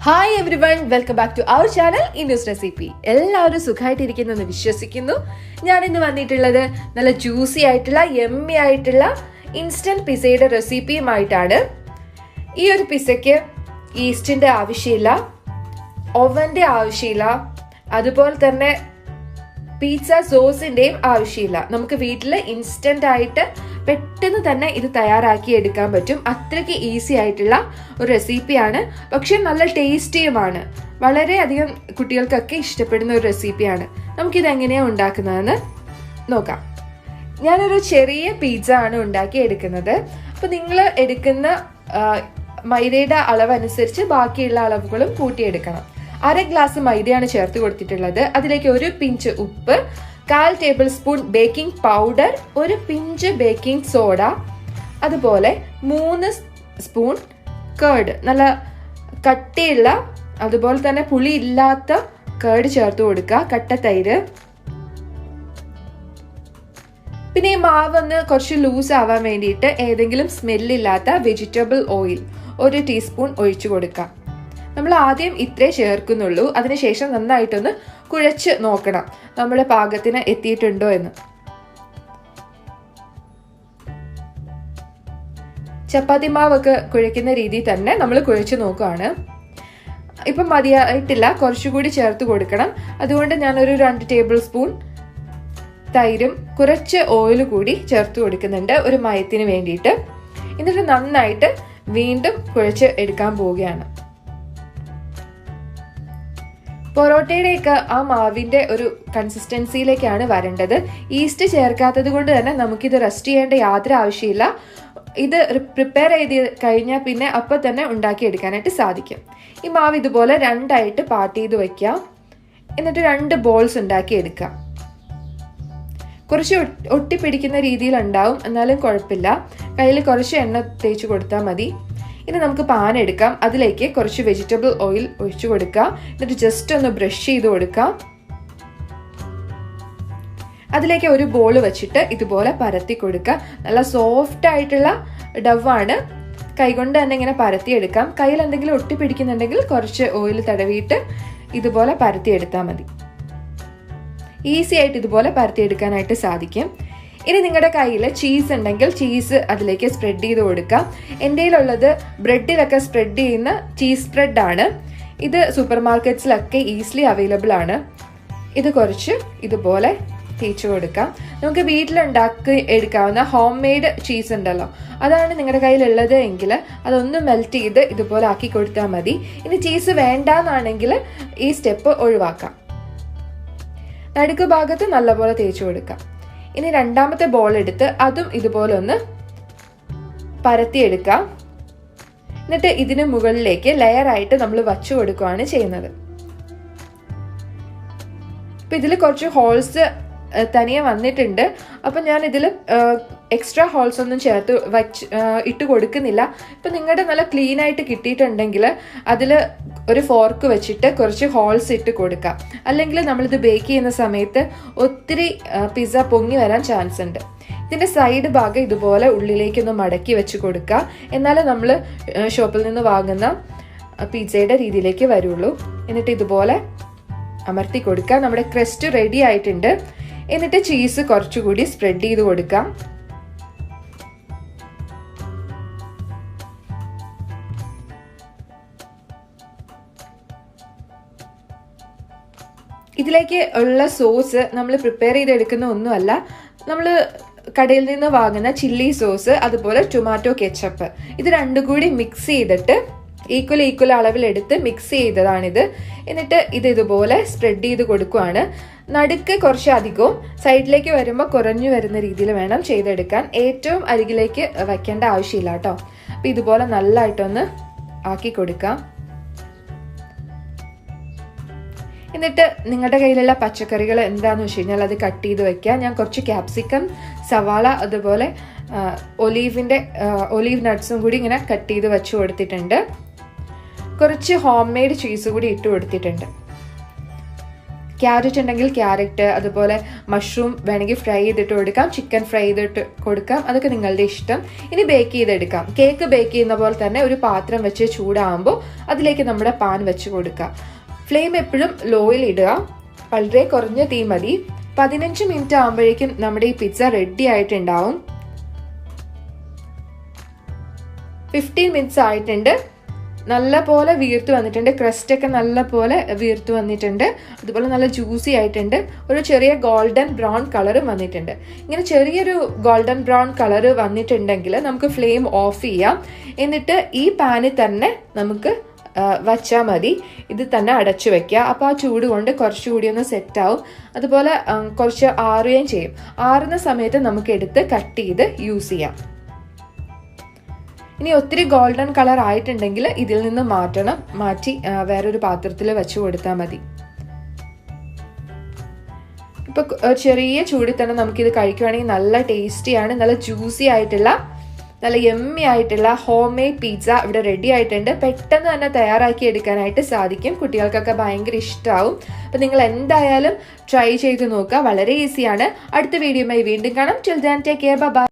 Hi everyone, welcome back to our channel ഇന്നൂസ് recipe. എല്ലാവരും സുഖമായിട്ടിരിക്കുന്നെന്ന് വിശ്വസിക്കുന്നു. ഞാൻ ഇന്ന് വന്നിട്ടുള്ളത് നല്ല ജ്യൂസി ആയിട്ടുള്ള യമ്മി ആയിട്ടുള്ള ഇൻസ്റ്റന്റ് പിസയുടെ റെസിപ്പിയുമായിട്ടാണ്. ഈ ഒരു പിസയ്ക്ക് ഈസ്റ്റിന്റെ ആവശ്യമില്ല, ഓവന്റെ ആവശ്യമില്ല, അതുപോലെ തന്നെ പിസ്സ സോസിന്റെയും ആവശ്യമില്ല. നമുക്ക് വീട്ടിൽ ഇൻസ്റ്റന്റ് ആയിട്ട് പെട്ടെന്ന് തന്നെ ഇത് തയ്യാറാക്കി എടുക്കാൻ പറ്റും. അത്രയ്ക്ക് ഈസി ആയിട്ടുള്ള ഒരു റെസിപ്പിയാണ്, പക്ഷെ നല്ല ടേസ്റ്റിയുമാണ്. വളരെയധികം കുട്ടികൾക്കൊക്കെ ഇഷ്ടപ്പെടുന്ന ഒരു റെസിപ്പിയാണ്. നമുക്കിത് എങ്ങനെയാണ് ഉണ്ടാക്കുന്നതെന്ന് നോക്കാം. ഞാനൊരു ചെറിയ പിസ്സ ആണ് ഉണ്ടാക്കി എടുക്കുന്നത്. അപ്പോൾ നിങ്ങൾ എടുക്കുന്ന മൈദയുടെ അളവനുസരിച്ച് ബാക്കിയുള്ള അളവുകളും കൂട്ടിയെടുക്കണം. 1/2 ഗ്ലാസ് മൈദയാണ് ചേർത്ത് കൊടുത്തിട്ടുള്ളത്. അതിലേക്ക് 1 പിഞ്ച് ഉപ്പ്, 1/4 table spoon baking powder, 1 pinch baking soda, അതുപോലെ 3 സ്പൂൺ കേർഡ്, നല്ല കട്ടിയുള്ള അതുപോലെ തന്നെ പുളി ഇല്ലാത്ത കേർഡ് ചേർത്ത് കൊടുക്കുക, കട്ട തൈര്. പിന്നെ ഈ മാവ് ഒന്ന് കുറച്ച് ലൂസ് ആവാൻ വേണ്ടിയിട്ട് ഏതെങ്കിലും സ്മെല്ലില്ലാത്ത വെജിറ്റബിൾ ഓയിൽ 1 ടീസ്പൂൺ ഒഴിച്ചു കൊടുക്കാം. നമ്മൾ ആദ്യം ഇത്രേ ചേർക്കുന്നുള്ളൂ. അതിനുശേഷം നന്നായിട്ടൊന്ന് കുഴച്ച് നോക്കണം നമ്മുടെ പാകത്തിന് എത്തിയിട്ടുണ്ടോ എന്ന്. ചപ്പാത്തി മാവൊക്കെ കുഴയ്ക്കുന്ന രീതിയിൽ തന്നെ നമ്മൾ കുഴച്ച് നോക്കുകയാണ്. ഇപ്പം മതിയായിട്ടില്ല, കുറച്ചുകൂടി ചേർത്ത് കൊടുക്കണം. അതുകൊണ്ട് ഞാനൊരു 2 ടേബിൾ സ്പൂൺ തൈരും കുറച്ച് ഓയിൽ കൂടി ചേർത്ത് കൊടുക്കുന്നുണ്ട് ഒരു മയത്തിന് വേണ്ടിയിട്ട്. എന്നിട്ട് നന്നായിട്ട് വീണ്ടും കുഴച്ച് എടുക്കാൻ പോവുകയാണ്. പൊറോട്ടയുടെയൊക്കെ ആ മാവിന്റെ ഒരു കൺസിസ്റ്റൻസിയിലേക്കാണ് വരേണ്ടത്. ഈസ്റ്റ് ചേർക്കാത്തത് കൊണ്ട് തന്നെ നമുക്കിത് റെസ്റ്റ് ചെയ്യേണ്ട യാതൊരു ആവശ്യമില്ല. ഇത് പ്രിപ്പയർ ചെയ്ത് കഴിഞ്ഞാൽ പിന്നെ അപ്പം തന്നെ ഉണ്ടാക്കിയെടുക്കാനായിട്ട് സാധിക്കും. ഈ മാവ് ഇതുപോലെ 2ആയിട്ട് പാർട്ട് ചെയ്ത് വയ്ക്കുക. എന്നിട്ട് 2 ബോൾസ് ഉണ്ടാക്കിയെടുക്കുക. കുറച്ച് ഒട്ടിപ്പിടിക്കുന്ന രീതിയിൽ ഉണ്ടാവും, എന്നാലും കുഴപ്പമില്ല. കയ്യിൽ കുറച്ച് എണ്ണ തേച്ച് കൊടുത്താൽ മതി. ഇനി നമുക്ക് പാൻ എടുക്കാം. അതിലേക്ക് കുറച്ച് വെജിറ്റബിൾ ഓയിൽ ഒഴിച്ചു കൊടുക്കുക. എന്നിട്ട് ജസ്റ്റ് ഒന്ന് ബ്രഷ് ചെയ്ത് കൊടുക്കാം. അതിലേക്ക് ഒരു ബോൾ വെച്ചിട്ട് ഇതുപോലെ പരത്തി കൊടുക്കുക. നല്ല സോഫ്റ്റ് ആയിട്ടുള്ള ഡവാണ്. കൈകൊണ്ട് തന്നെ ഇങ്ങനെ പരത്തിയെടുക്കാം. കയ്യിൽ എന്തെങ്കിലും ഒട്ടിപ്പിടിക്കുന്നുണ്ടെങ്കിൽ കുറച്ച് ഓയിൽ തടവിയിട്ട് ഇതുപോലെ പരത്തിയെടുത്താൽ മതി. ഈസി ആയിട്ട് ഇതുപോലെ പരത്തിയെടുക്കാനായിട്ട് സാധിക്കും. ഇനി നിങ്ങളുടെ കയ്യിൽ ചീസ് ഉണ്ടെങ്കിൽ ചീസ് അതിലേക്ക് സ്പ്രെഡ് ചെയ്ത് കൊടുക്കാം. എൻ്റെ കയ്യിലുള്ളത് ബ്രെഡിലൊക്കെ സ്പ്രെഡ് ചെയ്യുന്ന ചീസ് സ്പ്രെഡ് ആണ്. ഇത് സൂപ്പർ മാർക്കറ്റ്സിലൊക്കെ ഈസിലി അവൈലബിൾ ആണ്. ഇത് കുറച്ച് ഇതുപോലെ തേച്ച് കൊടുക്കാം. നമുക്ക് വീട്ടിലുണ്ടാക്കി എടുക്കാവുന്ന ഹോം മെയ്ഡ് ചീസ് ഉണ്ടല്ലോ, അതാണ് നിങ്ങളുടെ കയ്യിലുള്ളത് എങ്കിൽ അതൊന്ന് മെൽറ്റ് ചെയ്ത് ഇതുപോലെ ആക്കി കൊടുത്താൽ മതി. ഇനി ചീസ് വേണ്ടാന്നാണെങ്കിൽ ഈ സ്റ്റെപ്പ് ഒഴിവാക്കാം. നടുക്ക് ഭാഗത്ത് നല്ലപോലെ തേച്ച് കൊടുക്കാം. ഇനി 2ാമത്തെ ബോൾ എടുത്ത് അതും ഇതുപോലെ ഒന്ന് പരത്തിയെടുക്കാം. എന്നിട്ട് ഇതിന് മുകളിലേക്ക് ലെയറായിട്ട് നമ്മൾ വച്ചു കൊടുക്കുകയാണ് ചെയ്യുന്നത്. ഇപ്പം ഇതിൽ കുറച്ച് ഹോൾസ് തനിയെ വന്നിട്ടുണ്ട്. അപ്പം ഞാൻ ഇതിൽ എക്സ്ട്രാ ഹോൾസ് ഒന്നും ചേർത്ത് ഇട്ട് കൊടുക്കുന്നില്ല. ഇപ്പം നിങ്ങളുടെ നല്ല ക്ലീൻ ആയിട്ട് കിട്ടിയിട്ടുണ്ടെങ്കിൽ അതിൽ ഒരു ഫോർക്ക് വെച്ചിട്ട് കുറച്ച് ഹോൾസ് ഇട്ട് കൊടുക്കാം. അല്ലെങ്കിൽ നമ്മളിത് ബേക്ക് ചെയ്യുന്ന സമയത്ത് ഒത്തിരി പിസ്സ പൊങ്ങി വരാൻ ചാൻസ് ഉണ്ട്. ഇതിൻ്റെ സൈഡ് ഭാഗം ഇതുപോലെ ഉള്ളിലേക്കൊന്ന് മടക്കി വെച്ച് കൊടുക്കുക. എന്നാലേ നമ്മൾ ഷോപ്പിൽ നിന്ന് വാങ്ങുന്ന പിസ്സയുടെ രീതിയിലേക്ക് വരുള്ളൂ. എന്നിട്ട് ഇതുപോലെ അമർത്തി കൊടുക്കുക. നമ്മുടെ ക്രസ്റ്റ് റെഡി ആയിട്ടുണ്ട്. എന്നിട്ട് ചീസ് കുറച്ചുകൂടി സ്പ്രെഡ് ചെയ്ത് കൊടുക്കാം. ഇതിലേക്ക് ഉള്ള സോസ് നമ്മൾ പ്രിപ്പയർ ചെയ്തെടുക്കുന്ന ഒന്നുമല്ല. നമ്മൾ കടയിൽ നിന്ന് വാങ്ങുന്ന ചില്ലി സോസ്, അതുപോലെ ടൊമാറ്റോ കെച്ചപ്പ്, ഇത് 2 കൂടി മിക്സ് ചെയ്തിട്ട് ഈക്വൽ അളവിലെടുത്ത് മിക്സ് ചെയ്തതാണിത്. എന്നിട്ട് ഇത് ഇതുപോലെ സ്പ്രെഡ് ചെയ്ത് കൊടുക്കുകയാണ്. നടുക്ക് കുറച്ച് അധികവും സൈഡിലേക്ക് വരുമ്പോൾ കുറഞ്ഞു വരുന്ന രീതിയിൽ വേണം ചെയ്തെടുക്കാൻ. ഏറ്റവും അരികിലേക്ക് വയ്ക്കേണ്ട ആവശ്യമില്ല കേട്ടോ. അപ്പം ഇതുപോലെ നല്ലതായിട്ടൊന്ന് ആക്കി കൊടുക്കാം. എന്നിട്ട് നിങ്ങളുടെ കയ്യിലുള്ള പച്ചക്കറികൾ എന്താണെന്ന് വെച്ച് കഴിഞ്ഞാൽ അത് കട്ട് ചെയ്ത് വെക്കുക. ഞാൻ കുറച്ച് ക്യാപ്സിക്കം, സവാള, അതുപോലെ ഒലീവ് നട്ട്സും കൂടി ഇങ്ങനെ കട്ട് ചെയ്ത് വെച്ച് കൊടുത്തിട്ടുണ്ട്. കുറച്ച് ഹോം മെയ്ഡ് ചീസ് കൂടി ഇട്ട് കൊടുത്തിട്ടുണ്ട്. ക്യാരറ്റ് ഉണ്ടെങ്കിൽ ക്യാരറ്റ്, അതുപോലെ മഷ്റൂം വേണമെങ്കിൽ ഫ്രൈ ചെയ്തിട്ട് കൊടുക്കാം, ചിക്കൻ ഫ്രൈ ചെയ്തിട്ട് കൊടുക്കാം, അതൊക്കെ നിങ്ങളുടെ ഇഷ്ടം. ഇനി ബേക്ക് ചെയ്തെടുക്കാം. കേക്ക് ബേക്ക് ചെയ്യുന്ന പോലെ തന്നെ ഒരു പാത്രം വെച്ച് ചൂടാകുമ്പോൾ അതിലേക്ക് നമ്മുടെ പാൻ വെച്ച് കൊടുക്കാം. ഫ്ലെയിം എപ്പോഴും ലോയിൽ ഇടുക, വളരെ കുറഞ്ഞ തീ മതി. 15 മിനിറ്റ് ആകുമ്പോഴേക്കും നമ്മുടെ ഈ പിസ്സ റെഡി ആയിട്ടുണ്ടാവും. 15 മിനിറ്റ്സ് ആയിട്ടുണ്ട്. നല്ല പോലെ വീർത്ത് വന്നിട്ടുണ്ട്, ക്രസ്റ്റ് ഒക്കെ നല്ല പോലെ വീർത്ത് വന്നിട്ടുണ്ട്, അതുപോലെ നല്ല ജ്യൂസി ആയിട്ടുണ്ട്. ഒരു ചെറിയ ഗോൾഡൻ ബ്രൗൺ കളറും വന്നിട്ടുണ്ട്. ഇങ്ങനെ ചെറിയൊരു ഗോൾഡൻ ബ്രൗൺ കളർ വന്നിട്ടുണ്ടെങ്കിൽ നമുക്ക് ഫ്ലെയിം ഓഫ് ചെയ്യാം. എന്നിട്ട് ഈ പാനിൽ തന്നെ നമുക്ക് വച്ചാൽ മതി. ഇത് തന്നെ അടച്ചു വെക്കുക. അപ്പോൾ ആ ചൂട് കൊണ്ട് കുറച്ചുകൂടി ഒന്ന് സെറ്റാവും. അതുപോലെ കുറച്ച് ആറുകയും ചെയ്യും. ആറുന്ന സമയത്ത് നമുക്ക് എടുത്ത് കട്ട് ചെയ്ത് യൂസ് ചെയ്യാം. ഇനി ഒത്തിരി ഗോൾഡൻ കളർ ആയിട്ടുണ്ടെങ്കിൽ ഇതിൽ നിന്ന് മാറ്റി വേറൊരു പാത്രത്തിൽ വെച്ച് കൊടുത്താൽ മതി. ഇപ്പൊ ചെറിയ ചൂടിൽ തന്നെ നമുക്കിത് കഴിക്കുവാണെങ്കിൽ നല്ല ടേസ്റ്റിയാണ്. നല്ല ജ്യൂസി ആയിട്ടുള്ള, നല്ല യമ്മി ആയിട്ടുള്ള ഹോം മെയ്ഡ് പിസ്സ ഇവിടെ റെഡി ആയിട്ടുണ്ട്. പെട്ടെന്ന് തന്നെ തയ്യാറാക്കി എടുക്കാനായിട്ട് സാധിക്കും. കുട്ടികൾക്കൊക്കെ ഭയങ്കര ഇഷ്ടമാവും. അപ്പം നിങ്ങൾ എന്തായാലും ട്രൈ ചെയ്ത് നോക്കുക. വളരെ ഈസിയാണ്. അടുത്ത വീഡിയോയുമായി വീണ്ടും കാണാം. Till then take care, by.